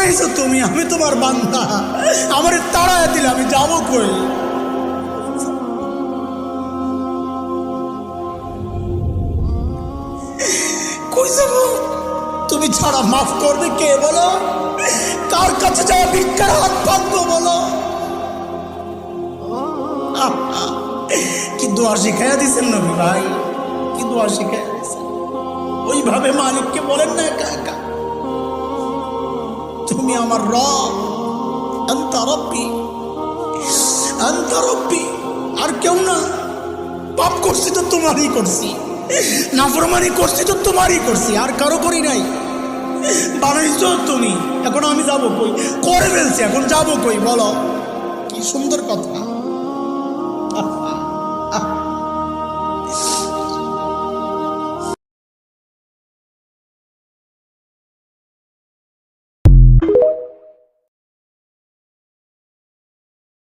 বানাইছো তুমি, আমি তোমার বান্দা, আমার তাড়ায় দিলে আমি যাবো কই? কই যাবো? তুমি ছাড়া মাফ করবে কে বলো? কার কাছে যাওয়া ভিক্ষার হাত পাতবো বলো? কি দোয়া শিখাইয়া দিচ্ছেন নবী ভাই, কি দোয়া শিখাইয়া দিচ্ছেন। ওইভাবে মালিককে বলেন না একা একা, তুমি আমার রব, আনতা রব্বি, আনতা রব্বি, আর কেউ না। পাপ করছি তো তোমারই করছি, নাফরমানি করছি তো তোমারই করছি, আর কারো করি নাই। বানাইছো তুমি, এখন আমি যাবো কই? করে ফেলছি, এখন যাবো কই বলো? কি সুন্দর কথা।